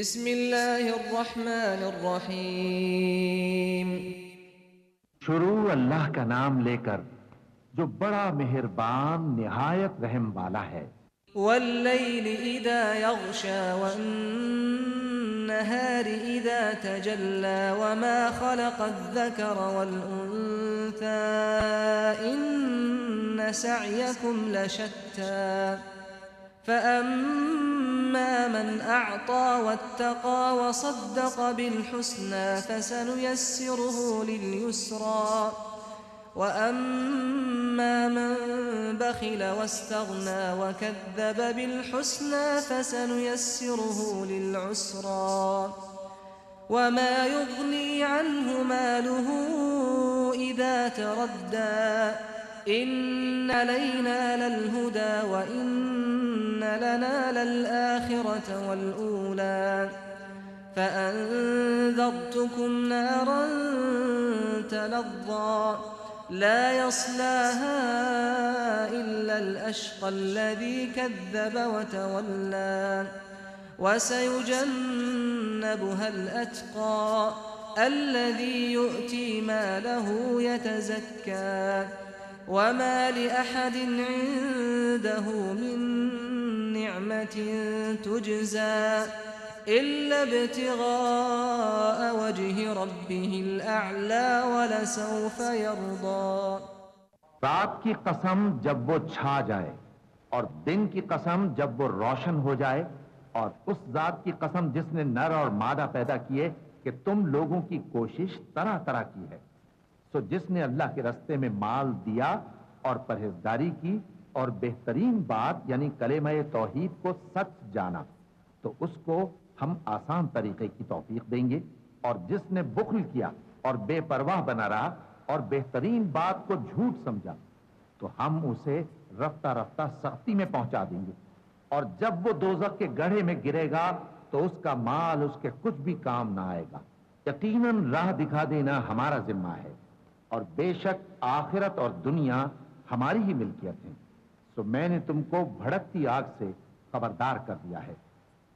बिस्मिल्लाहिर्रहमानिर्रहीम। शुरू अल्लाह का नाम लेकर जो बड़ा मेहरबान निहायत रहम वाला है। वल्लैलि इज़ा यग़शा वन्नहारि इज़ा तजल्ला वमा खलक़ज़्ज़करा वल्उन्सा इन्न सअयकुम लशत्ता फअम्मा मन अअता वत्तक़ा वसद्दक़ बिलहुस्ना फसनुयस्सिरुहु लिलयुस्रा वअम्मा मन बखिल वस्तगना वकज़्ज़ब बिलहुस्ना फसनुयस्सिरुहु लिलउस्रा वमा युग़नी अन्हु मालुहु इज़ा तरद्दा इन्न लैना लल्हुदा व इन्न लना लल्आखिरत वल्ऊला फ़अन्ज़रतुकुम नारन तलज़्ज़ा ला यस्लाहा इल्लल अश्क़ा الذي كذب وتولى وسيجنبها الأتقى الذي يؤتي ماله يتزكى وما لأحد عنده من نعمة تجزى إلا ابتغاء وجه ربه الأعلى ولسوف يرضى। रात की कसम जब वो छा जाए और दिन की कसम जब वो रोशन हो जाए और उस जात की कसम जिसने नर और मादा पैदा किए कि तुम लोगों की कोशिश तरह तरह की है। सो जिसने अल्लाह के रास्ते में माल दिया और परहेजगारी की और बेहतरीन बात यानी कलेमा तौहीद को सच जाना तो उसको हम आसान तरीके की तौफीक देंगे। और जिसने बुख्ल किया और बेपरवाह बना रहा और बेहतरीन बात को झूठ समझा तो हम उसे रफ्ता रफ्ता सख्ती में पहुंचा देंगे। और जब वो दोज़ख के गड्ढे में गिरेगा तो उसका माल उसके कुछ भी काम ना आएगा। यकीनन राह दिखा देना हमारा जिम्मा है और बेशक आखिरत और दुनिया हमारी ही मिल्कियत है। सो मैंने तुमको भड़कती आग से खबरदार कर दिया है।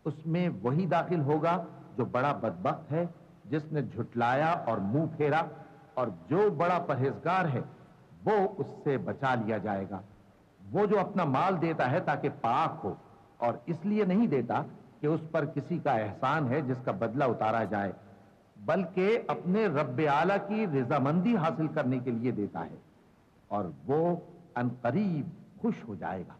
उसमें वही दाखिल होगा जो बड़ा बदबख्त है, जिसने झुटलाया और मुंह फेरा, और जो बड़ा परहेजगार है वो उससे बचा लिया जाएगा। वो जो अपना माल देता है ताकि पाक हो और इसलिए नहीं देता कि उस पर किसी का एहसान है जिसका बदला उतारा जाए, बल्कि अपने रब्बे आला की रजामंदी हासिल करने के लिए देता है और वो अनकरीब खुश हो जाएगा।